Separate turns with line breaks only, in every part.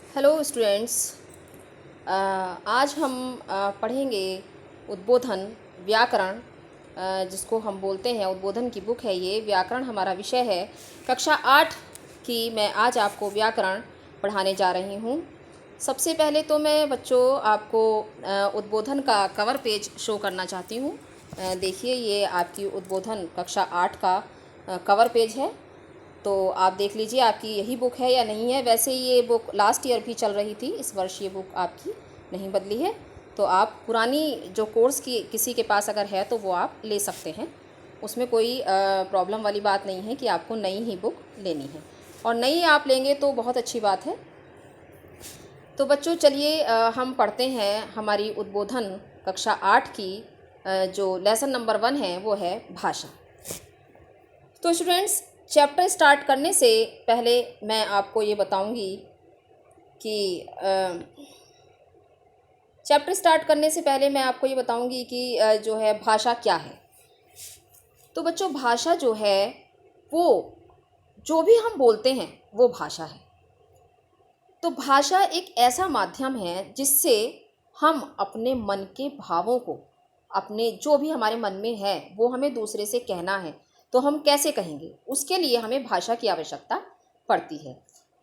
Hello students. आज हम पढ़ेंगे उद्बोधन व्याकरण, जिसको हम बोलते हैं उद्बोधन की बुक है ये। व्याकरण हमारा विषय है। कक्षा 8 की मैं आज आपको व्याकरण पढ़ाने जा रही हूँ। सबसे पहले तो मैं बच्चों आपको उद्बोधन का कवर पेज शो करना चाहती हूँ। देखिए, ये आपकी उद्बोधन कक्षा 8 का कवर पेज है। तो आप देख लीजिए आपकी यही बुक है या नहीं है। वैसे ये बुक लास्ट ईयर भी चल रही थी, इस वर्ष ये बुक आपकी नहीं बदली है। तो आप पुरानी जो कोर्स की किसी के पास अगर है तो वो आप ले सकते हैं। उसमें कोई प्रॉब्लम वाली बात नहीं है कि आपको नई ही बुक लेनी है, और नई आप लेंगे तो बहुत अच्छी बात है। तो बच्चों चलिए हम पढ़ते हैं हमारी उद्बोधन कक्षा 8 की जो लेसन नंबर 1 है वो है भाषा। तो स्टूडेंट्स, चैप्टर स्टार्ट करने से पहले मैं आपको ये बताऊंगी कि चैप्टर स्टार्ट करने से पहले मैं आपको ये बताऊंगी कि जो है भाषा क्या है। तो बच्चों, भाषा जो है वो जो भी हम बोलते हैं वो भाषा है। तो भाषा एक ऐसा माध्यम है जिससे हम अपने मन के भावों को, अपने जो भी हमारे मन में है वो हमें दूसरे से कहना है, तो हम कैसे कहेंगे, उसके लिए हमें भाषा की आवश्यकता पड़ती है।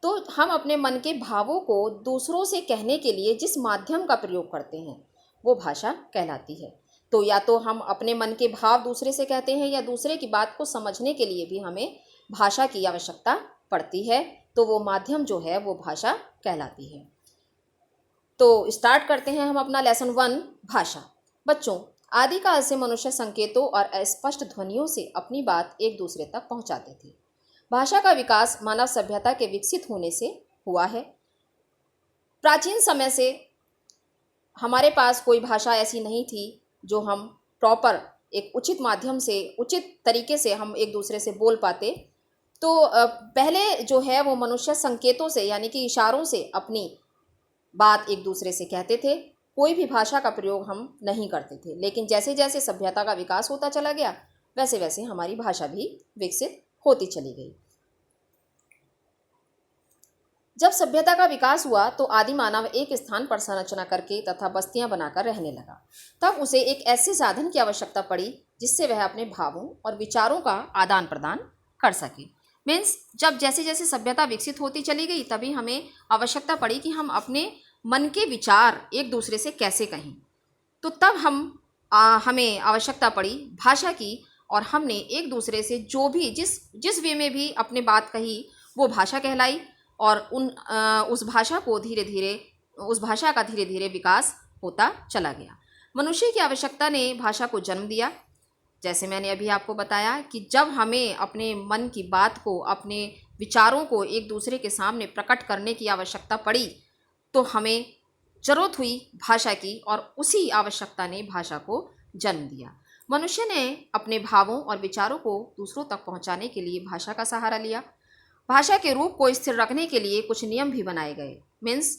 तो हम अपने मन के भावों को दूसरों से कहने के लिए जिस माध्यम का प्रयोग करते हैं वो भाषा कहलाती है। तो या तो हम अपने मन के भाव दूसरे से कहते हैं, या दूसरे की बात को समझने के लिए भी हमें भाषा की आवश्यकता पड़ती है। तो वो माध्यम जो है वो भाषा कहलाती है। तो स्टार्ट करते हैं हम अपना लेसन 1 भाषा। बच्चों, आदिकाल से मनुष्य संकेतों और अस्पष्ट ध्वनियों से अपनी बात एक दूसरे तक पहुंचाते थे। भाषा का विकास मानव सभ्यता के विकसित होने से हुआ है। प्राचीन समय से हमारे पास कोई भाषा ऐसी नहीं थी जो हम प्रॉपर एक उचित माध्यम से, उचित तरीके से हम एक दूसरे से बोल पाते। तो पहले जो है वो मनुष्य संकेतों से, यानी कि इशारों से अपनी बात एक दूसरे से कहते थे। कोई भी भाषा का प्रयोग हम नहीं करते थे। लेकिन जैसे जैसे सभ्यता का विकास होता चला गया वैसे वैसे हमारी भाषा भी विकसित होती चली गई। जब सभ्यता का विकास हुआ तो आदि मानव एक स्थान पर संरचना करके तथा बस्तियां बनाकर रहने लगा। तब उसे एक ऐसे साधन की आवश्यकता पड़ी जिससे वह अपने भावों और विचारों का आदान प्रदान कर सके। मीन्स जब जैसे जैसे सभ्यता विकसित होती चली गई तभी हमें आवश्यकता पड़ी कि हम अपने मन के विचार एक दूसरे से कैसे कहें। तो तब हमें आवश्यकता पड़ी भाषा की, और हमने एक दूसरे से जो भी जिस जिस वे में भी अपने बात कही वो भाषा कहलाई। और उस भाषा का धीरे धीरे विकास होता चला गया। मनुष्य की आवश्यकता ने भाषा को जन्म दिया। जैसे मैंने अभी आपको बताया कि जब हमें अपने मन की बात को, अपने विचारों को एक दूसरे के सामने प्रकट करने की आवश्यकता पड़ी तो हमें जरूरत हुई भाषा की, और उसी आवश्यकता ने भाषा को जन्म दिया। मनुष्य ने अपने भावों और विचारों को दूसरों तक पहुंचाने के लिए भाषा का सहारा लिया। भाषा के रूप को स्थिर रखने के लिए कुछ नियम भी बनाए गए। मीन्स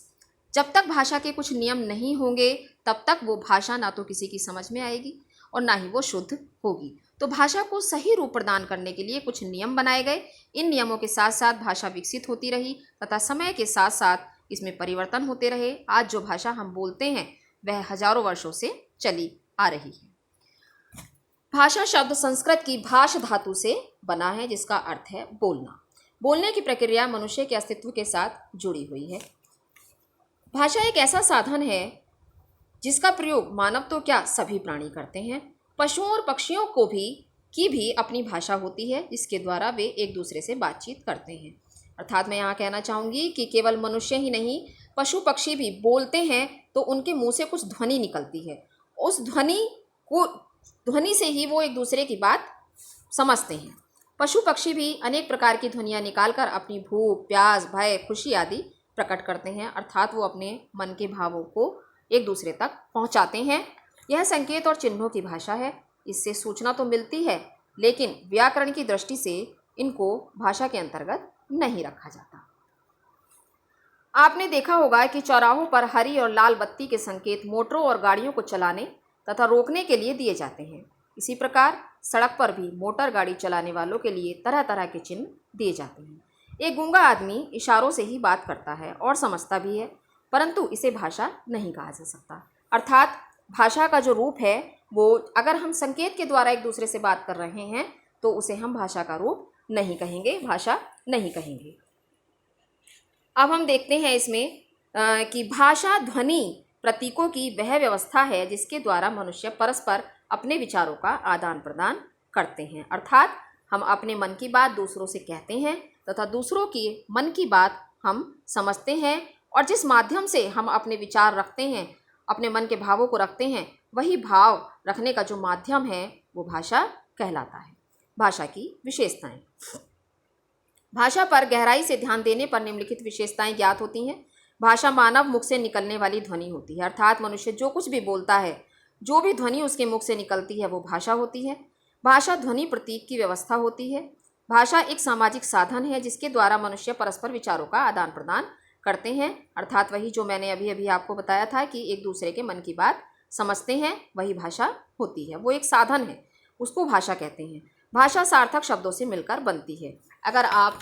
जब तक भाषा के कुछ नियम नहीं होंगे तब तक वो भाषा ना तो किसी की समझ में आएगी और ना ही वो शुद्ध होगी। तो भाषा को सही रूप प्रदान करने के लिए कुछ नियम बनाए गए। इन नियमों के साथ साथ भाषा विकसित होती रही तथा समय के साथ साथ इसमें परिवर्तन होते रहे। आज जो भाषा हम बोलते हैं वह हजारों वर्षों से चली आ रही है। भाषा शब्द संस्कृत की भाष धातु से बना है, जिसका अर्थ है बोलना। बोलने की प्रक्रिया मनुष्य के अस्तित्व के साथ जुड़ी हुई है। भाषा एक ऐसा साधन है जिसका प्रयोग मानव तो क्या सभी प्राणी करते हैं। पशुओं और पक्षियों को भी अपनी भाषा होती है जिसके द्वारा वे एक दूसरे से बातचीत करते हैं। अर्थात मैं यहाँ कहना चाहूँगी कि केवल मनुष्य ही नहीं, पशु पक्षी भी बोलते हैं तो उनके मुंह से कुछ ध्वनि निकलती है। उस ध्वनि से ही वो एक दूसरे की बात समझते हैं। पशु पक्षी भी अनेक प्रकार की ध्वनियाँ निकालकर अपनी भूख, प्यास, भय, खुशी आदि प्रकट करते हैं। अर्थात वो अपने मन के भावों को एक दूसरे तक पहुंचाते हैं। यह संकेत और चिन्हों की भाषा है। इससे सूचना तो मिलती है लेकिन व्याकरण की दृष्टि से इनको भाषा के अंतर्गत नहीं रखा जाता। आपने देखा होगा कि चौराहों पर हरी और लाल बत्ती के संकेत मोटरों और गाड़ियों को चलाने तथा रोकने के लिए दिए जाते हैं। इसी प्रकार सड़क पर भी मोटर गाड़ी चलाने वालों के लिए तरह तरह के चिन्ह दिए जाते हैं। एक गूंगा आदमी इशारों से ही बात करता है और समझता भी है, परंतु इसे भाषा नहीं कहा जा सकता। अर्थात भाषा का जो रूप है वो, अगर हम संकेत के द्वारा एक दूसरे से बात कर रहे हैं तो उसे हम भाषा का रूप नहीं कहेंगे, भाषा नहीं कहेंगे। अब हम देखते हैं इसमें कि भाषा ध्वनि प्रतीकों की वह व्यवस्था है जिसके द्वारा मनुष्य परस्पर अपने विचारों का आदान प्रदान करते हैं। अर्थात हम अपने मन की बात दूसरों से कहते हैं तथा दूसरों की मन की बात हम समझते हैं, और जिस माध्यम से हम अपने विचार रखते हैं, अपने मन के भावों को रखते हैं, वही भाव रखने का जो माध्यम है वो भाषा कहलाता है। भाषा की विशेषताएं। भाषा पर गहराई से ध्यान देने पर निम्नलिखित विशेषताएं ज्ञात होती हैं। भाषा मानव मुख से निकलने वाली ध्वनि होती है, अर्थात मनुष्य जो कुछ भी बोलता है, जो भी ध्वनि उसके मुख से निकलती है वो भाषा होती है। भाषा ध्वनि प्रतीक की व्यवस्था होती है। भाषा एक सामाजिक साधन है जिसके द्वारा मनुष्य परस्पर विचारों का आदान प्रदान करते हैं, अर्थात वही जो मैंने अभी अभी आपको बताया था कि एक दूसरे के मन की बात समझते हैं, वही भाषा होती है। वो एक साधन है, उसको भाषा कहते हैं। भाषा सार्थक शब्दों से मिलकर बनती है। अगर आप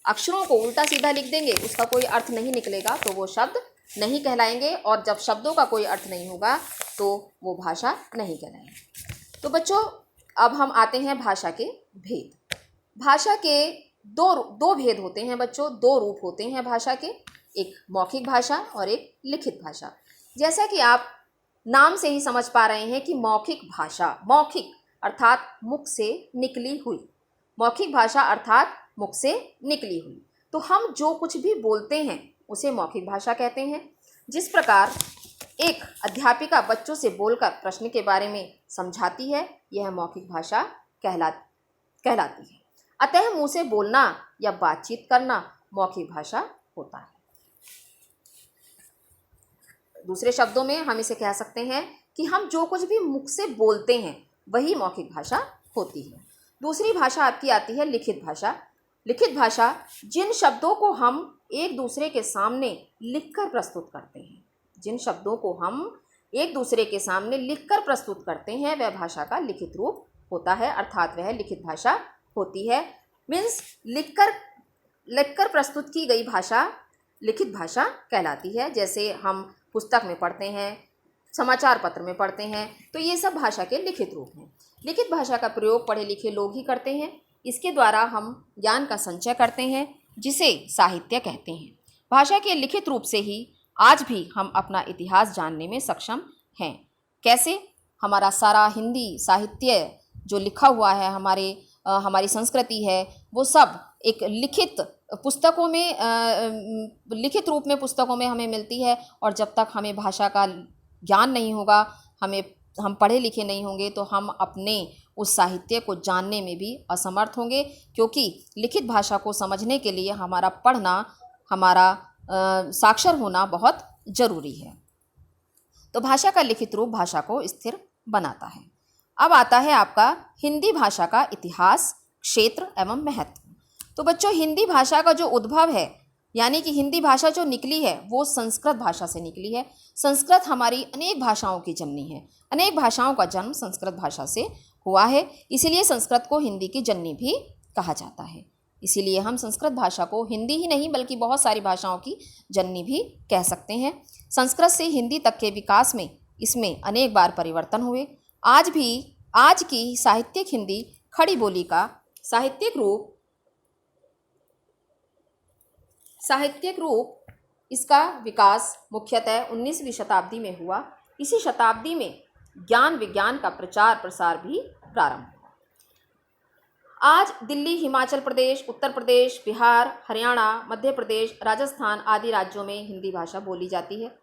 अक्षरों को उल्टा सीधा लिख देंगे, उसका कोई अर्थ नहीं निकलेगा तो वो शब्द नहीं कहलाएंगे, और जब शब्दों का कोई अर्थ नहीं होगा तो वो भाषा नहीं कहलाएंगे। तो बच्चों, अब हम आते हैं भाषा के भेद। भाषा के दो भेद होते हैं बच्चों, दो रूप होते हैं भाषा के, एक मौखिक भाषा और एक लिखित भाषा। जैसा कि आप नाम से ही समझ पा रहे हैं कि मौखिक भाषा, मौखिक अर्थात मुख से निकली हुई, मौखिक भाषा अर्थात मुख से निकली हुई। तो हम जो कुछ भी बोलते हैं उसे मौखिक भाषा कहते हैं। जिस प्रकार एक अध्यापिका बच्चों से बोलकर प्रश्न के बारे में समझाती है, यह मौखिक भाषा कहलाती है। अतः मुंह से बोलना या बातचीत करना मौखिक भाषा होता है। दूसरे शब्दों में हम इसे कह सकते हैं कि हम जो कुछ भी मुख से बोलते हैं वही मौखिक भाषा होती है। दूसरी भाषा आपकी आती है लिखित भाषा। लिखित भाषा जिन शब्दों को हम एक दूसरे के सामने लिखकर प्रस्तुत करते हैं, जिन शब्दों को हम एक दूसरे के सामने लिखकर प्रस्तुत करते हैं वह भाषा का लिखित रूप होता है, अर्थात वह लिखित भाषा होती है। मीन्स लिखकर प्रस्तुत की गई भाषा लिखित भाषा कहलाती है। जैसे हम पुस्तक में पढ़ते हैं, समाचार पत्र में पढ़ते हैं, तो ये सब भाषा के लिखित रूप हैं। लिखित भाषा का प्रयोग पढ़े लिखे लोग ही करते हैं। इसके द्वारा हम ज्ञान का संचय करते हैं, जिसे साहित्य कहते हैं। भाषा के लिखित रूप से ही आज भी हम अपना इतिहास जानने में सक्षम हैं। कैसे? हमारा सारा हिंदी साहित्य जो लिखा हुआ है, हमारी संस्कृति है, वो सब एक लिखित पुस्तकों में, लिखित रूप में पुस्तकों में हमें मिलती है। और जब तक हमें भाषा का ज्ञान नहीं होगा, हम पढ़े लिखे नहीं होंगे, तो हम अपने उस साहित्य को जानने में भी असमर्थ होंगे, क्योंकि लिखित भाषा को समझने के लिए हमारा पढ़ना, हमारा साक्षर होना बहुत ज़रूरी है। तो भाषा का लिखित रूप भाषा को स्थिर बनाता है। अब आता है आपका हिंदी भाषा का इतिहास, क्षेत्र एवं महत्व। तो बच्चों, हिंदी भाषा का जो उद्भव है, यानी कि हिंदी भाषा जो निकली है वो संस्कृत भाषा से निकली है। संस्कृत हमारी अनेक भाषाओं की जननी है। अनेक भाषाओं का जन्म संस्कृत भाषा से हुआ है, इसीलिए संस्कृत को हिंदी की जननी भी कहा जाता है। इसीलिए हम संस्कृत भाषा को हिंदी ही नहीं बल्कि बहुत सारी भाषाओं की जननी भी कह सकते हैं। संस्कृत से हिंदी तक के विकास में इसमें अनेक बार परिवर्तन हुए। आज की साहित्यिक हिंदी खड़ी बोली का साहित्यिक रूप इसका विकास मुख्यतः 19वीं शताब्दी में हुआ। इसी शताब्दी में ज्ञान विज्ञान का प्रचार प्रसार भी प्रारंभ हुआ। आज दिल्ली, हिमाचल प्रदेश, उत्तर प्रदेश, बिहार, हरियाणा, मध्य प्रदेश, राजस्थान आदि राज्यों में हिंदी भाषा बोली जाती है।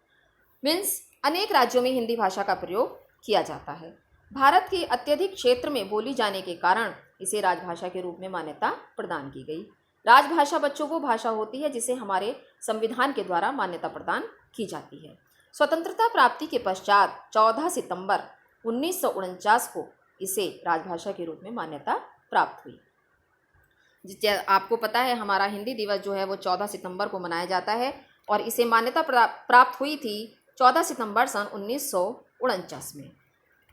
मीन्स अनेक राज्यों में हिंदी भाषा का प्रयोग किया जाता है। भारत के अत्यधिक क्षेत्र में बोली जाने के कारण इसे राजभाषा के रूप में मान्यता प्रदान की गई। राजभाषा बच्चों वो भाषा होती है जिसे हमारे संविधान के द्वारा मान्यता प्रदान की जाती है। स्वतंत्रता प्राप्ति के पश्चात 14 सितंबर 1949 को इसे राजभाषा के रूप में मान्यता प्राप्त हुई। आपको पता है हमारा हिंदी दिवस जो है वो 14 सितंबर को मनाया जाता है, और इसे मान्यता प्राप्त हुई थी 14 सितंबर सन 1949 में।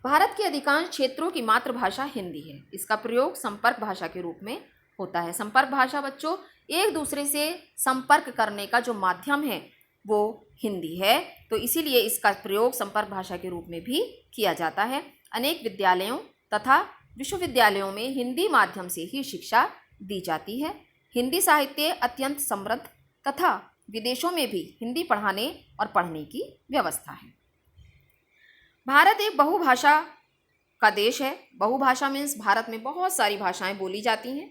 भारत के अधिकांश क्षेत्रों की मातृभाषा हिंदी है। इसका प्रयोग संपर्क भाषा के रूप में होता है। संपर्क भाषा बच्चों एक दूसरे से संपर्क करने का जो माध्यम है वो हिंदी है, तो इसीलिए इसका प्रयोग संपर्क भाषा के रूप में भी किया जाता है। अनेक विद्यालयों तथा विश्वविद्यालयों में हिंदी माध्यम से ही शिक्षा दी जाती है। हिंदी साहित्य अत्यंत समृद्ध तथा विदेशों में भी हिंदी पढ़ाने और पढ़ने की व्यवस्था है। भारत एक बहुभाषा का देश है। बहुभाषा मीन्स भारत में बहुत सारी भाषाएं बोली जाती हैं।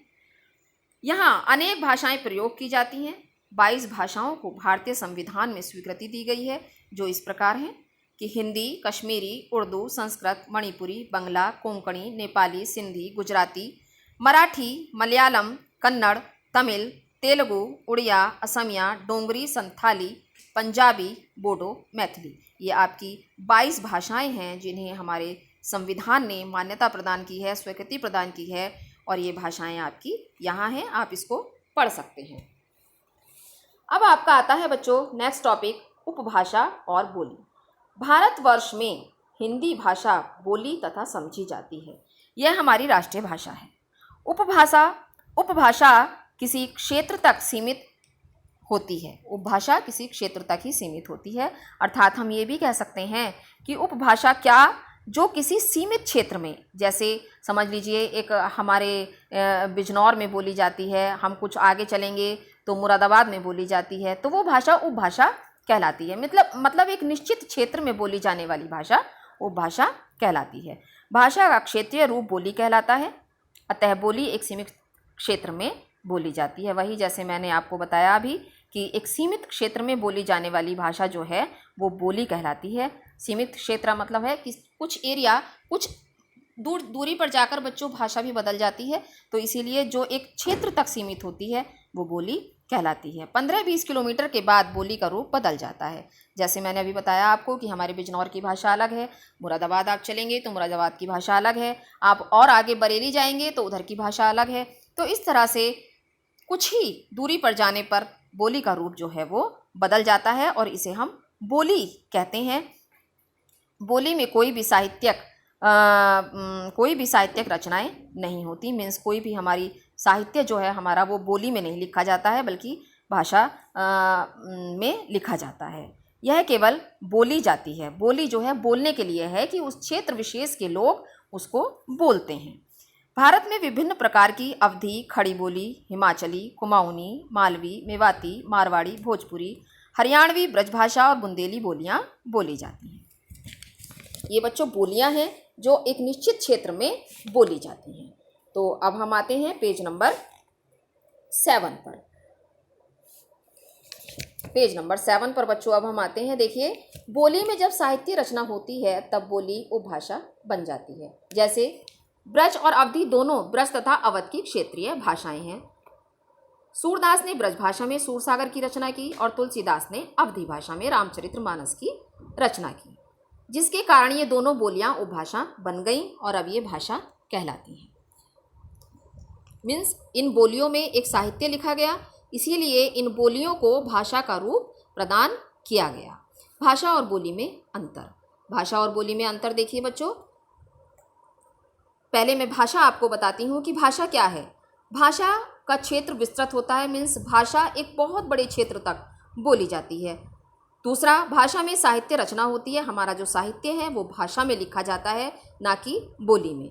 यहाँ अनेक भाषाएं प्रयोग की जाती हैं। 22 भाषाओं को भारतीय संविधान में स्वीकृति दी गई है, जो इस प्रकार हैं कि हिंदी, कश्मीरी, उर्दू, संस्कृत, मणिपुरी, बंगला, कोंकणी, नेपाली, सिंधी, गुजराती, मराठी, मलयालम, कन्नड़, तमिल, तेलुगु, उड़िया, असमिया, डोंगरी, संथाली, पंजाबी, बोडो, मैथिली। ये आपकी 22 भाषाएं हैं जिन्हें हमारे संविधान ने मान्यता प्रदान की है, स्वीकृति प्रदान की है, और ये भाषाएं आपकी यहाँ हैं, आप इसको पढ़ सकते हैं। अब आपका आता है बच्चों नेक्स्ट टॉपिक, उपभाषा और बोली। भारतवर्ष में हिंदी भाषा बोली तथा समझी जाती है। यह हमारी राष्ट्रीय भाषा है। उपभाषा किसी क्षेत्र तक सीमित होती है। उपभाषा किसी क्षेत्र तक ही सीमित होती है, अर्थात हम ये भी कह सकते हैं कि उपभाषा क्या, जो किसी सीमित क्षेत्र में, जैसे समझ लीजिए एक हमारे बिजनौर में बोली जाती है, हम कुछ आगे चलेंगे तो मुरादाबाद में बोली जाती है, तो वो भाषा उपभाषा कहलाती है। मतलब एक निश्चित क्षेत्र में बोली जाने वाली भाषा उपभाषा कहलाती है। भाषा का क्षेत्रीय रूप बोली कहलाता है, अतः बोली एक सीमित क्षेत्र में बोली जाती है। वही जैसे मैंने आपको बताया अभी कि एक सीमित क्षेत्र में बोली जाने वाली भाषा जो है वो बोली कहलाती है। सीमित क्षेत्र मतलब है कि कुछ एरिया, कुछ दूरी पर जाकर बच्चों भाषा भी बदल जाती है, तो इसीलिए जो एक क्षेत्र तक सीमित होती है वो बोली कहलाती है। 15-20 किलोमीटर के बाद बोली का रूप बदल जाता है। जैसे मैंने अभी बताया आपको कि हमारे बिजनौर की भाषा अलग है, मुरादाबाद आप चलेंगे तो मुरादाबाद की भाषा अलग है, आप और आगे बरेली जाएंगे तो उधर की भाषा अलग है। तो इस तरह से कुछ ही दूरी पर जाने पर बोली का रूप जो है वो बदल जाता है और इसे हम बोली कहते हैं। बोली में कोई भी साहित्यिक रचनाएं नहीं होती, मीन्स कोई भी हमारी साहित्य जो है हमारा वो बोली में नहीं लिखा जाता है, बल्कि भाषा में लिखा जाता है। यह केवल बोली जाती है। बोली जो है बोलने के लिए है कि उस क्षेत्र विशेष के लोग उसको बोलते हैं। भारत में विभिन्न प्रकार की अवधी, खड़ी बोली, हिमाचली, कुमाऊनी, मालवी, मेवाती, मारवाड़ी, भोजपुरी, हरियाणवी, ब्रजभाषा और बुंदेली बोलियां बोली जाती हैं। ये बच्चों बोलियां हैं जो एक निश्चित क्षेत्र में बोली जाती हैं। तो अब हम आते हैं पेज नंबर 7 पर। पेज नंबर 7 पर बच्चों अब हम आते हैं। देखिए, बोली में जब साहित्य रचना होती है तब बोली उपभाषा बन जाती है। जैसे ब्रज और अवधी दोनों ब्रज तथा अवध की क्षेत्रीय भाषाएं हैं। सूरदास ने ब्रजभाषा में सूरसागर की रचना की और तुलसीदास ने अवधी भाषा में रामचरितमानस की रचना की, जिसके कारण ये दोनों बोलियां उपभाषा बन गईं और अब ये भाषा कहलाती हैं। मीन्स इन बोलियों में एक साहित्य लिखा गया, इसीलिए इन बोलियों को भाषा का रूप प्रदान किया गया। भाषा और बोली में अंतर। भाषा और बोली में अंतर देखिए बच्चों, पहले मैं भाषा आपको बताती हूँ कि भाषा क्या है। भाषा का क्षेत्र विस्तृत होता है, मीन्स भाषा एक बहुत बड़े क्षेत्र तक बोली जाती है। दूसरा, भाषा में साहित्य रचना होती है। हमारा जो साहित्य है वो भाषा में लिखा जाता है, ना कि बोली में।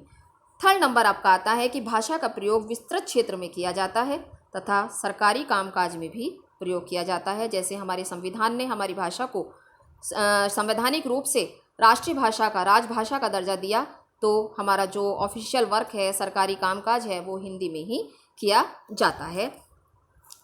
थर्ड नंबर आपका आता है कि भाषा का प्रयोग विस्तृत क्षेत्र में किया जाता है तथा सरकारी कामकाज में भी प्रयोग किया जाता है। जैसे हमारे संविधान ने हमारी भाषा को संवैधानिक रूप से राष्ट्रीय भाषा का, राजभाषा का दर्जा दिया, तो हमारा जो ऑफिशियल वर्क है, सरकारी कामकाज है, वो हिंदी में ही किया जाता है।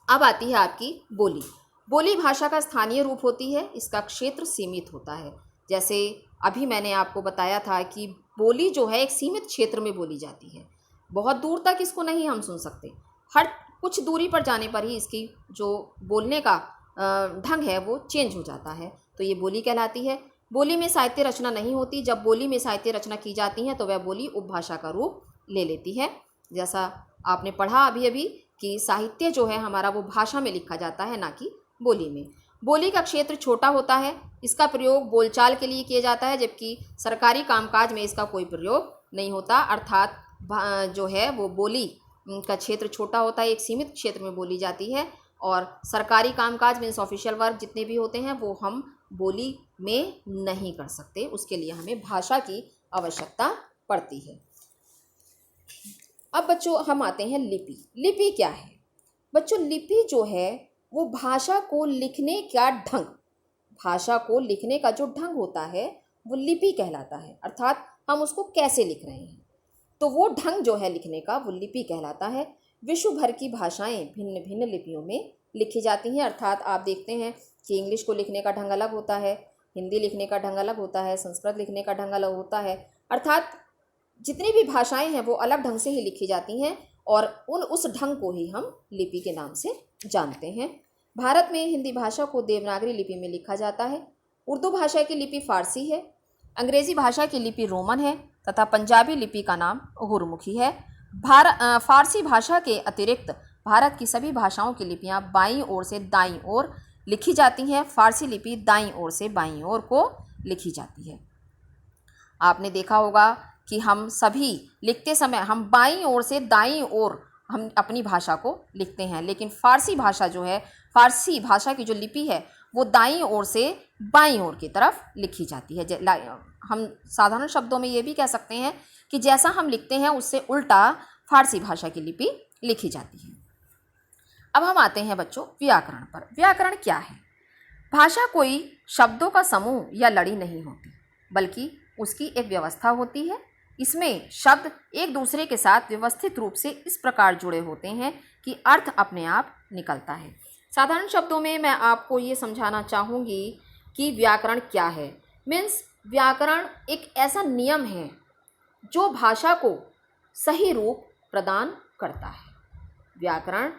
अब आती है आपकी बोली। बोली भाषा का स्थानीय रूप होती है, इसका क्षेत्र सीमित होता है। जैसे अभी मैंने आपको बताया था कि बोली जो है एक सीमित क्षेत्र में बोली जाती है, बहुत दूर तक इसको नहीं हम सुन सकते, हर कुछ दूरी पर जाने पर ही इसकी जो बोलने का ढंग है वो चेंज हो जाता है, तो ये बोली कहलाती है। बोली में साहित्य रचना नहीं होती। जब बोली में साहित्य रचना की जाती है तो वह बोली उपभाषा का रूप ले लेती है। जैसा आपने पढ़ा अभी अभी कि साहित्य जो है हमारा वो भाषा में लिखा जाता है, ना कि बोली में। बोली का क्षेत्र छोटा होता है, इसका प्रयोग बोलचाल के लिए किया जाता है, जबकि सरकारी कामकाज में इसका कोई प्रयोग नहीं होता। अर्थात जो है वो बोली का क्षेत्र छोटा होता है, एक सीमित क्षेत्र में बोली जाती है। और सरकारी कामकाज मीन्स ऑफिशियल वर्क जितने भी होते हैं वो हम बोली में नहीं कर सकते, उसके लिए हमें भाषा की आवश्यकता पड़ती है। अब बच्चों हम आते हैं लिपि। लिपि क्या है बच्चों? लिपि जो है वो भाषा को लिखने का ढंग, भाषा को लिखने का जो ढंग होता है वो लिपि कहलाता है। अर्थात हम उसको कैसे लिख रहे हैं, तो वो ढंग जो है लिखने का वो लिपि कहलाता है। विश्व भर की भाषाएं भिन्न भिन्न लिपियों में लिखी जाती हैं। अर्थात आप देखते हैं कि इंग्लिश को लिखने का ढंग अलग होता है, हिंदी लिखने का ढंग अलग होता है, संस्कृत लिखने का ढंग अलग होता है। अर्थात जितनी भी भाषाएं हैं वो अलग ढंग से ही लिखी जाती हैं और उस ढंग को ही हम लिपि के नाम से जानते हैं। भारत में हिंदी भाषा को देवनागरी लिपि में लिखा जाता है। उर्दू भाषा की लिपि फारसी है, अंग्रेज़ी भाषा की लिपि रोमन है तथा पंजाबी लिपि का नाम गुरमुखी है। फारसी भाषा के अतिरिक्त भारत की सभी भाषाओं की लिपियां बाईं ओर से दाईं ओर लिखी जाती हैं। फारसी लिपि दाईं ओर से बाईं ओर को लिखी जाती है। आपने देखा होगा कि हम सभी लिखते समय हम बाईं ओर से दाईं ओर हम अपनी भाषा को लिखते हैं, लेकिन फारसी भाषा जो है, फारसी भाषा की जो लिपि है वो दाईं ओर से बाईं ओर की तरफ लिखी जाती है। हम साधारण शब्दों में ये भी कह सकते हैं कि जैसा हम लिखते हैं उससे उल्टा फारसी भाषा की लिपि लिखी जाती है। अब हम आते हैं बच्चों व्याकरण पर। व्याकरण क्या है? भाषा कोई शब्दों का समूह या लड़ी नहीं होती, बल्कि उसकी एक व्यवस्था होती है। इसमें शब्द एक दूसरे के साथ व्यवस्थित रूप से इस प्रकार जुड़े होते हैं कि अर्थ अपने आप निकलता है। साधारण शब्दों में मैं आपको ये समझाना चाहूँगी कि व्याकरण क्या है। मीन्स व्याकरण एक ऐसा नियम है जो भाषा को सही रूप प्रदान करता है। व्याकरण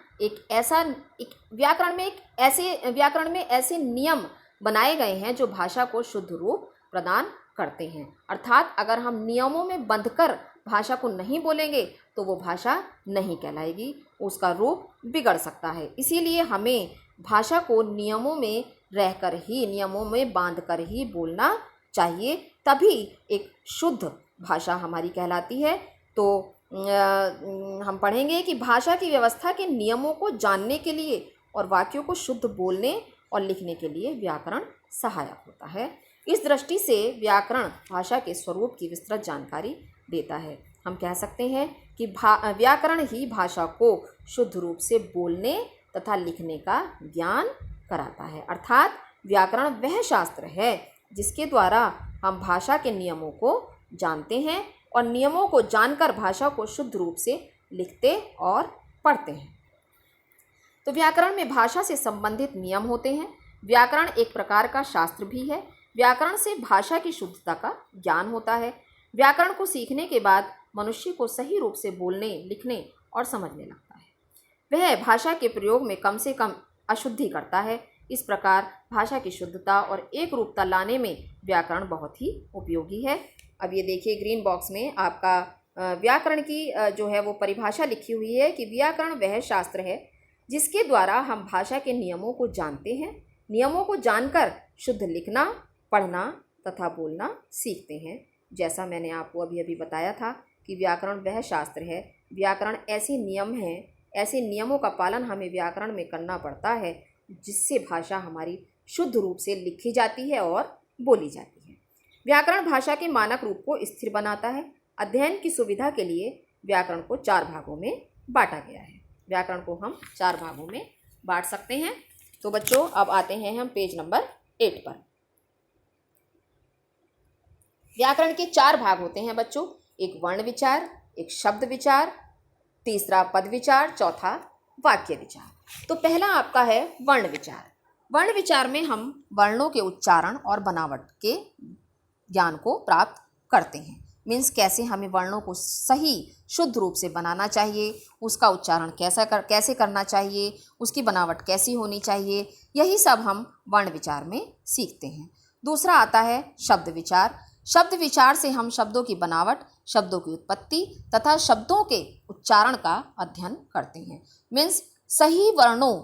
व्याकरण में ऐसे नियम बनाए गए हैं जो भाषा को शुद्ध रूप प्रदान करते हैं। अर्थात अगर हम नियमों में बंधकर भाषा को नहीं बोलेंगे तो वो भाषा नहीं कहलाएगी, उसका रूप बिगड़ सकता है। इसीलिए हमें भाषा को नियमों में रहकर ही, नियमों में बांधकर ही बोलना चाहिए, तभी एक शुद्ध भाषा हमारी कहलाती है। तो हम पढ़ेंगे कि भाषा की व्यवस्था के नियमों को जानने के लिए और वाक्यों को शुद्ध बोलने और लिखने के लिए व्याकरण सहायक होता है। इस दृष्टि से व्याकरण भाषा के स्वरूप की विस्तृत जानकारी देता है। हम कह सकते हैं कि व्याकरण ही भाषा को शुद्ध रूप से बोलने तथा लिखने का ज्ञान कराता है। अर्थात व्याकरण वह शास्त्र है जिसके द्वारा हम भाषा के नियमों को जानते हैं और नियमों को जानकर भाषा को शुद्ध रूप से लिखते और पढ़ते हैं। तो व्याकरण में भाषा से संबंधित नियम होते हैं। व्याकरण एक प्रकार का शास्त्र भी है। व्याकरण से भाषा की शुद्धता का ज्ञान होता है। व्याकरण को सीखने के बाद मनुष्य को सही रूप से बोलने, लिखने और समझने लगता है। वह भाषा के प्रयोग में कम से कम अशुद्धि करता है। इस प्रकार भाषा की शुद्धता और एक रूपता लाने में व्याकरण बहुत ही उपयोगी है। अब ये देखिए ग्रीन बॉक्स में आपका व्याकरण की जो है वो परिभाषा लिखी हुई है कि व्याकरण वह शास्त्र है जिसके द्वारा हम भाषा के नियमों को जानते हैं, नियमों को जानकर शुद्ध लिखना, पढ़ना तथा बोलना सीखते हैं। जैसा मैंने आपको अभी अभी बताया था कि व्याकरण वह शास्त्र है, व्याकरण ऐसे नियम हैं, ऐसे नियमों का पालन हमें व्याकरण में करना पड़ता है जिससे भाषा हमारी शुद्ध रूप से लिखी जाती है और बोली जाती है। व्याकरण भाषा के मानक रूप को स्थिर बनाता है। अध्ययन की सुविधा के लिए व्याकरण को 4 भागों में बांटा गया है। व्याकरण को हम 4 भागों में बांट सकते हैं। तो बच्चों अब आते हैं हम पेज नंबर 8 पर। व्याकरण के 4 भाग होते हैं बच्चों, एक वर्ण विचार, एक शब्द विचार, तीसरा पद विचार, चौथा वाक्य विचार। तो पहला आपका है वर्ण विचार। वर्ण विचार में हम वर्णों के उच्चारण और बनावट के ज्ञान को प्राप्त करते हैं। मीन्स कैसे हमें वर्णों को सही शुद्ध रूप से बनाना चाहिए, उसका उच्चारण कैसे करना चाहिए, उसकी बनावट कैसी होनी चाहिए, यही सब हम वर्ण विचार में सीखते हैं। दूसरा आता है शब्द विचार। शब्द विचार से हम शब्दों की बनावट, शब्दों की उत्पत्ति तथा शब्दों के उच्चारण का अध्ययन करते हैं। मीन्स सही वर्णों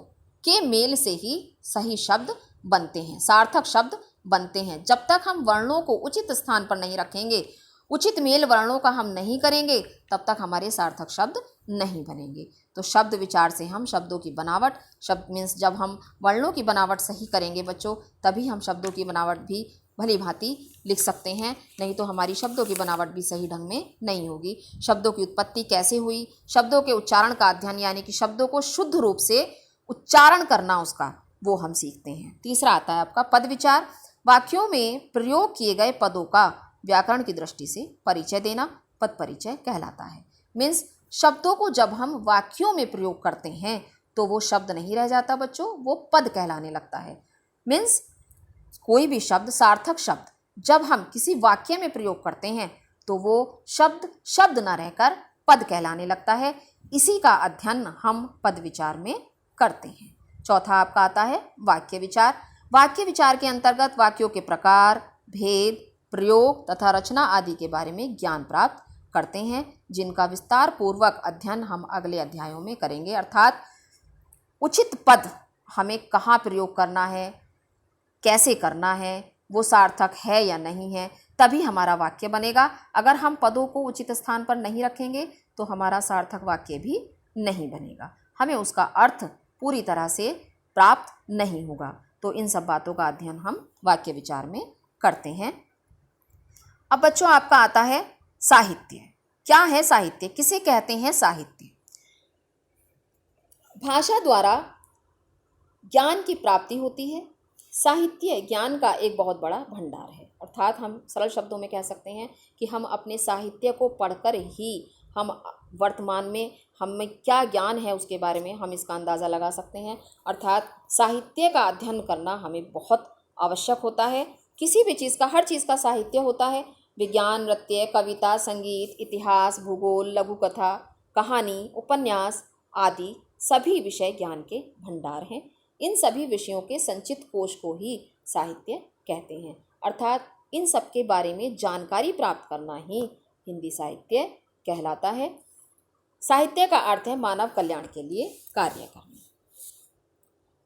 के मेल से ही सही शब्द बनते हैं, सार्थक शब्द बनते हैं। जब तक हम वर्णों को उचित स्थान पर नहीं रखेंगे, उचित मेल वर्णों का हम नहीं करेंगे तब तक हमारे सार्थक शब्द नहीं बनेंगे। तो शब्द विचार से हम शब्दों की बनावट, शब्द मीन्स जब हम वर्णों की बनावट सही करेंगे बच्चों, तभी हम शब्दों की बनावट भी भली भांति लिख सकते हैं, नहीं तो हमारी शब्दों की बनावट भी सही ढंग में नहीं होगी। शब्दों की उत्पत्ति कैसे हुई, शब्दों के उच्चारण का अध्ययन, यानी कि शब्दों को शुद्ध रूप से उच्चारण करना उसका, वो हम सीखते हैं। तीसरा आता है आपका पद विचार। वाक्यों में प्रयोग किए गए पदों का व्याकरण की दृष्टि से परिचय देना पद परिचय कहलाता है। मीन्स शब्दों को जब हम वाक्यों में प्रयोग करते हैं तो वो शब्द नहीं रह जाता बच्चों, वो पद कहलाने लगता है। मीन्स कोई भी शब्द, सार्थक शब्द जब हम किसी वाक्य में प्रयोग करते हैं तो वो शब्द शब्द न रहकर पद कहलाने लगता है। इसी का अध्ययन हम पद विचार में करते हैं। चौथा आपका आता है वाक्य विचार। वाक्य विचार के अंतर्गत वाक्यों के प्रकार, भेद, प्रयोग तथा रचना आदि के बारे में ज्ञान प्राप्त करते हैं, जिनका विस्तार पूर्वक अध्ययन हम अगले अध्यायों में करेंगे। अर्थात उचित पद हमें कहाँ प्रयोग करना है, कैसे करना है, वो सार्थक है या नहीं है, तभी हमारा वाक्य बनेगा। अगर हम पदों को उचित स्थान पर नहीं रखेंगे तो हमारा सार्थक वाक्य भी नहीं बनेगा, हमें उसका अर्थ पूरी तरह से प्राप्त नहीं होगा। तो इन सब बातों का अध्ययन हम वाक्य विचार में करते हैं। अब बच्चों आपका आता है साहित्य। क्या है साहित्य, किसे कहते हैं साहित्य? भाषा द्वारा ज्ञान की प्राप्ति होती है। साहित्य ज्ञान का एक बहुत बड़ा भंडार है। अर्थात हम सरल शब्दों में कह सकते हैं कि हम अपने साहित्य को पढ़कर ही हम वर्तमान में हमें क्या ज्ञान है उसके बारे में हम इसका अंदाज़ा लगा सकते हैं। अर्थात साहित्य का अध्ययन करना हमें बहुत आवश्यक होता है। किसी भी चीज़ का, हर चीज़ का साहित्य होता है। विज्ञान, नृत्य, कविता, संगीत, इतिहास, भूगोल, लघु कथा, कहानी, उपन्यास आदि सभी विषय ज्ञान के भंडार हैं। इन सभी विषयों के संचित कोश को ही साहित्य कहते हैं। अर्थात इन सब के बारे में जानकारी प्राप्त करना ही हिंदी साहित्य कहलाता है। साहित्य का अर्थ है मानव कल्याण के लिए कार्य करना।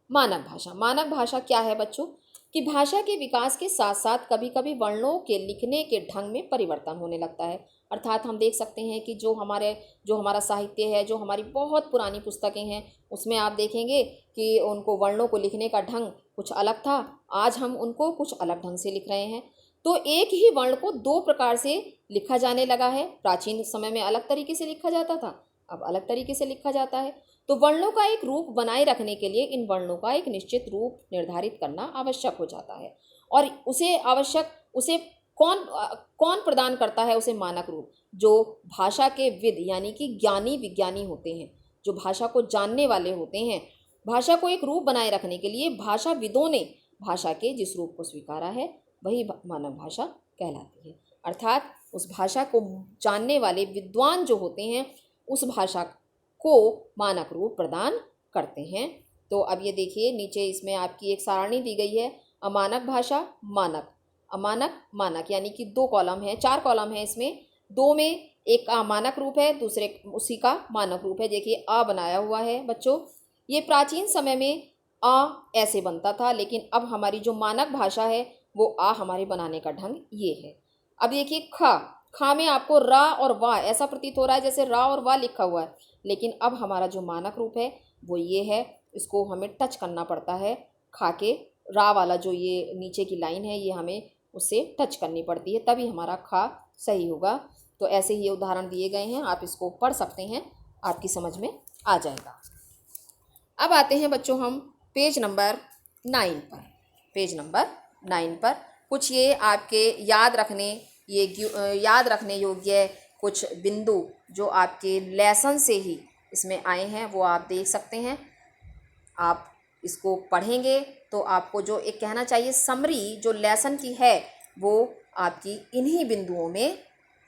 मानक भाषा। मानक भाषा क्या है बच्चों? कि भाषा के विकास के साथ साथ कभी कभी वर्णों के लिखने के ढंग में परिवर्तन होने लगता है। अर्थात हम देख सकते हैं कि जो हमारा साहित्य है, जो हमारी बहुत पुरानी पुस्तकें हैं, उसमें आप देखेंगे कि उनको वर्णों को लिखने का ढंग कुछ अलग था, आज हम उनको कुछ अलग ढंग से लिख रहे हैं। तो एक ही वर्ण को दो प्रकार से लिखा जाने लगा है। प्राचीन समय में अलग तरीके से लिखा जाता था, अब अलग तरीके से लिखा जाता है। तो वर्णों का एक रूप बनाए रखने के लिए इन वर्णों का एक निश्चित रूप निर्धारित करना आवश्यक हो जाता है। और उसे कौन प्रदान करता है? उसे मानक रूप, जो भाषा के विद यानी कि ज्ञानी विज्ञानी होते हैं, जो भाषा को जानने वाले होते हैं। भाषा को एक रूप बनाए रखने के लिए भाषाविदों ने भाषा के जिस रूप को स्वीकारा है वही मानक भाषा कहलाती है। अर्थात उस भाषा को जानने वाले विद्वान जो होते हैं उस भाषा को मानक रूप प्रदान करते हैं। तो अब ये देखिए, नीचे इसमें आपकी एक सारणी दी गई है। अमानक भाषा, मानक, अमानक, मानक, यानी कि 2 कॉलम है, 4 कॉलम है इसमें। 2 में एक का मानक रूप है, दूसरे उसी का मानक रूप है। देखिए अ बनाया हुआ है बच्चों। ये प्राचीन समय में अ ऐसे बनता था, लेकिन अब हमारी जो मानक भाषा है वो आ हमारे बनाने का ढंग ये है। अब देखिए खा में आपको रा और वा ऐसा प्रतीत हो रहा है जैसे रा और वा लिखा हुआ है, लेकिन अब हमारा जो मानक रूप है वो ये है। इसको हमें टच करना पड़ता है, खा के रा वाला जो ये नीचे की लाइन है ये हमें उससे टच करनी पड़ती है, तभी हमारा खा सही होगा। तो ऐसे ही उदाहरण दिए गए हैं, आप इसको पढ़ सकते हैं, आपकी समझ में आ जाएगा। अब आते हैं बच्चों हम पेज नंबर 9 पर। पेज नंबर 9 पर कुछ ये आपके याद रखने योग्य कुछ बिंदु जो आपके लेसन से ही इसमें आए हैं वो आप देख सकते हैं। आप इसको पढ़ेंगे तो आपको जो एक कहना चाहिए समरी जो लेसन की है वो आपकी इन्हीं बिंदुओं में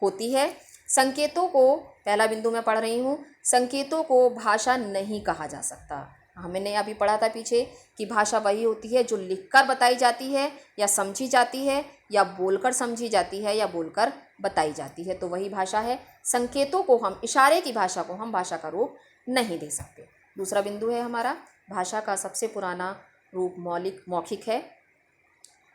होती है। संकेतों को, पहला बिंदु मैं पढ़ रही हूँ, संकेतों को भाषा नहीं कहा जा सकता। हमने अभी पढ़ा था पीछे कि भाषा वही होती है जो लिखकर बताई जाती है या समझी जाती है या बोलकर समझी जाती है या बोलकर बताई जाती है, तो वही भाषा है। संकेतों को हम, इशारे की भाषा को हम भाषा का रूप नहीं दे सकते। दूसरा बिंदु है हमारा, भाषा का सबसे पुराना रूप मौखिक है।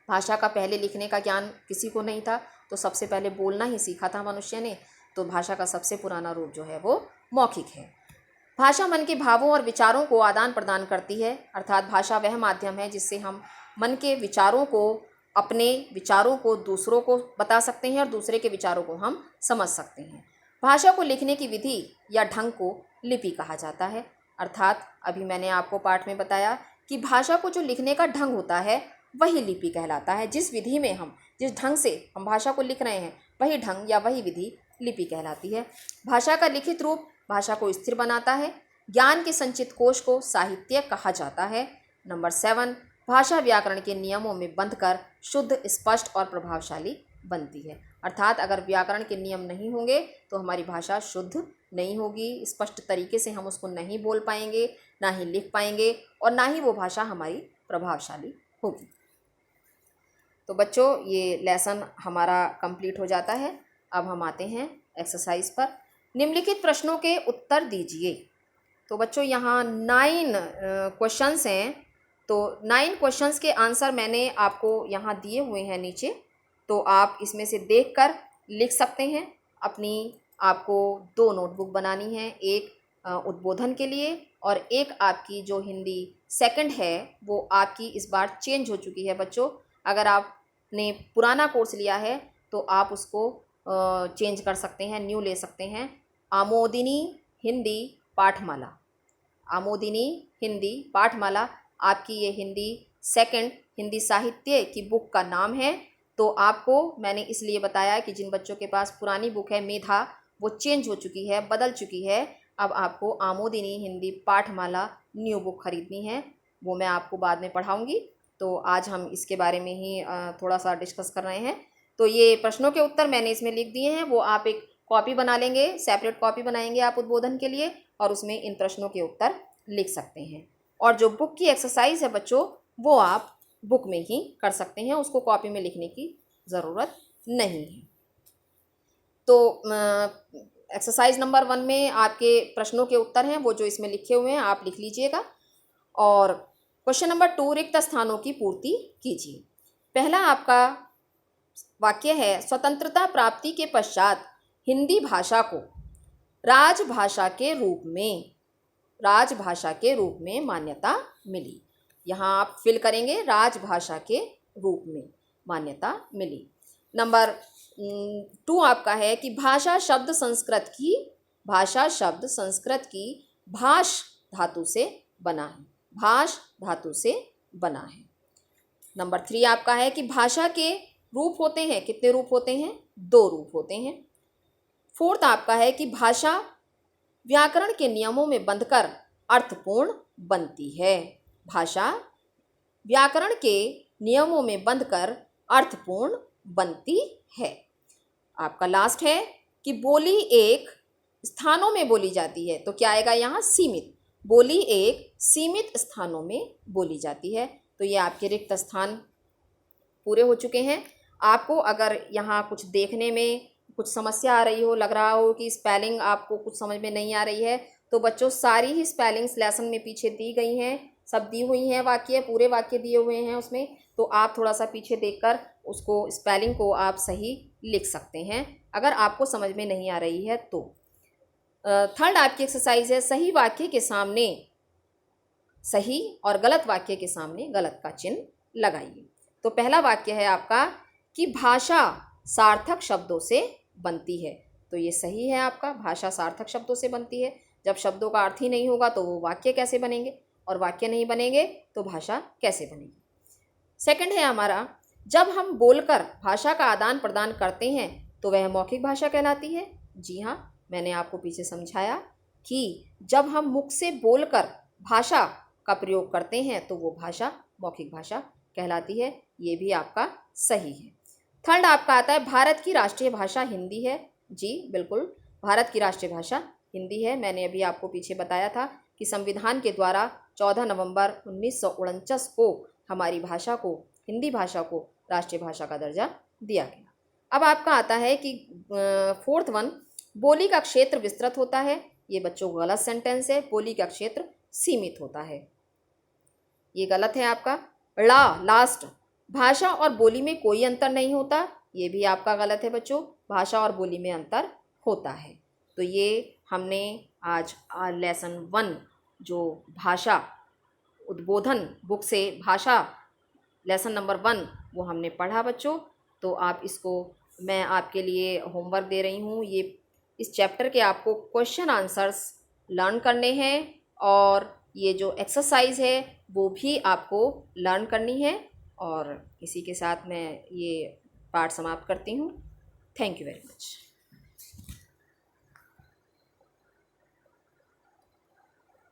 भाषा का पहले लिखने का ज्ञान किसी को नहीं था तो सबसे पहले बोलना ही सीखा था मनुष्य ने, तो भाषा का सबसे पुराना रूप जो है वो मौखिक है। भाषा मन के भावों और विचारों को आदान प्रदान करती है, अर्थात भाषा वह माध्यम है जिससे हम मन के विचारों को, अपने विचारों को दूसरों को बता सकते हैं और दूसरे के विचारों को हम समझ सकते हैं। भाषा को लिखने की विधि या ढंग को लिपि कहा जाता है, अर्थात अभी मैंने आपको पाठ में बताया कि भाषा को जो लिखने का ढंग होता है वही लिपि कहलाता है। जिस विधि में हम, जिस ढंग से हम भाषा को लिख रहे हैं वही ढंग या वही विधि लिपि कहलाती है। भाषा का लिखित रूप भाषा को स्थिर बनाता है। ज्ञान के संचित कोश को साहित्य कहा जाता है। नंबर 7, भाषा व्याकरण के नियमों में बंधकर शुद्ध, स्पष्ट और प्रभावशाली बनती है, अर्थात अगर व्याकरण के नियम नहीं होंगे तो हमारी भाषा शुद्ध नहीं होगी, स्पष्ट तरीके से हम उसको नहीं बोल पाएंगे, ना ही लिख पाएंगे और ना ही वो भाषा हमारी प्रभावशाली होगी। तो बच्चों ये लेसन हमारा कंप्लीट हो जाता है। अब हम आते हैं एक्सरसाइज पर। निम्नलिखित प्रश्नों के उत्तर दीजिए। तो बच्चों यहाँ 9 क्वेश्चंस हैं, तो 9 क्वेश्चंस के आंसर मैंने आपको यहाँ दिए हुए हैं नीचे, तो आप इसमें से देखकर लिख सकते हैं। अपनी आपको 2 नोटबुक बनानी है, एक उद्बोधन के लिए और एक आपकी जो हिंदी सेकंड है वो आपकी इस बार चेंज हो चुकी है बच्चों। अगर आपने पुराना कोर्स लिया है तो आप उसको चेंज कर सकते हैं, न्यू ले सकते हैं। आमोदिनी हिंदी पाठमाला, आमोदिनी हिंदी पाठमाला आपकी ये हिंदी सेकंड हिंदी साहित्य की बुक का नाम है। तो आपको मैंने इसलिए बताया कि जिन बच्चों के पास पुरानी बुक है मेधा, वो चेंज हो चुकी है, बदल चुकी है। अब आपको आमोदिनी हिंदी पाठमाला न्यू बुक खरीदनी है, वो मैं आपको बाद में पढ़ाऊँगी। तो आज हम इसके बारे में ही थोड़ा सा डिस्कस कर रहे हैं। तो ये प्रश्नों के उत्तर मैंने इसमें लिख दिए हैं, वो आप एक कॉपी बना लेंगे, सेपरेट कॉपी बनाएंगे आप उद्बोधन के लिए और उसमें इन प्रश्नों के उत्तर लिख सकते हैं। और जो बुक की एक्सरसाइज है बच्चों वो आप बुक में ही कर सकते हैं, उसको कॉपी में लिखने की ज़रूरत नहीं है। तो एक्सरसाइज नंबर 1 में आपके प्रश्नों के उत्तर हैं वो जो इसमें लिखे हुए हैं आप लिख लीजिएगा। और क्वेश्चन नंबर 2, रिक्त स्थानों की पूर्ति कीजिए। पहला आपका वाक्य है, स्वतंत्रता प्राप्ति के पश्चात हिंदी भाषा को राजभाषा के रूप में मान्यता मिली। यहाँ आप फिल करेंगे राजभाषा के रूप में मान्यता मिली। नंबर 2 आपका है कि भाषा शब्द संस्कृत की भाष धातु से बना है, भाष धातु से बना है। नंबर 3 आपका है कि भाषा के रूप होते हैं, कितने रूप होते हैं? 2 रूप होते हैं। 4th आपका है कि भाषा व्याकरण के नियमों में बंधकर अर्थपूर्ण बनती है, भाषा व्याकरण के नियमों में बंधकर अर्थपूर्ण बनती है। आपका लास्ट है कि बोली एक स्थानों में बोली जाती है, तो क्या आएगा यहाँ? सीमित। बोली एक सीमित स्थानों में बोली जाती है। तो ये आपके रिक्त स्थान पूरे हो चुके हैं। आपको अगर यहाँ कुछ देखने में कुछ समस्या आ रही हो, लग रहा हो कि स्पेलिंग आपको कुछ समझ में नहीं आ रही है, तो बच्चों सारी ही स्पेलिंग्स लेसन में पीछे दी गई हैं, सब दी हुई हैं, वाक्य पूरे वाक्य दिए हुए हैं उसमें। तो आप थोड़ा सा पीछे देखकर उसको स्पेलिंग को आप सही लिख सकते हैं अगर आपको समझ में नहीं आ रही है तो। 3rd आपकी एक्सरसाइज है, सही वाक्य के सामने सही और गलत वाक्य के सामने गलत का चिन्ह लगाइए। तो पहला वाक्य है आपका कि भाषा सार्थक शब्दों से बनती है, तो ये सही है आपका, भाषा सार्थक शब्दों से बनती है। जब शब्दों का अर्थ ही नहीं होगा तो वो वाक्य कैसे बनेंगे, और वाक्य नहीं बनेंगे तो भाषा कैसे बनेगी। 2nd है हमारा, जब हम बोलकर भाषा का आदान प्रदान करते हैं तो वह मौखिक भाषा कहलाती है। जी हाँ, मैंने आपको पीछे समझाया कि जब हम मुख से बोलकर भाषा का प्रयोग करते हैं तो वो भाषा मौखिक भाषा कहलाती है, ये भी आपका सही है। 3rd आपका आता है, भारत की राष्ट्रीय भाषा हिंदी है। जी बिल्कुल, भारत की राष्ट्रीय भाषा हिंदी है। मैंने अभी आपको पीछे बताया था कि संविधान के द्वारा 14 नवंबर 1949 को हमारी भाषा को, हिंदी भाषा को राष्ट्रीय भाषा का दर्जा दिया गया। अब आपका आता है कि 4th वन, बोली का क्षेत्र विस्तृत होता है। ये बच्चों गलत सेंटेंस है, बोली का क्षेत्र सीमित होता है, ये गलत है आपका। लास्ट, भाषा और बोली में कोई अंतर नहीं होता, ये भी आपका गलत है बच्चों। भाषा और बोली में अंतर होता है। तो ये हमने आज लेसन 1 जो भाषा उद्बोधन बुक से भाषा लेसन नंबर 1 वो हमने पढ़ा बच्चों। तो आप इसको, मैं आपके लिए होमवर्क दे रही हूँ। ये इस चैप्टर के आपको क्वेश्चन आंसर्स लर्न करने हैं और ये जो एक्सरसाइज है वो भी आपको लर्न करनी है। और इसी के साथ मैं ये पाठ समाप्त करती हूँ। Thank you very much.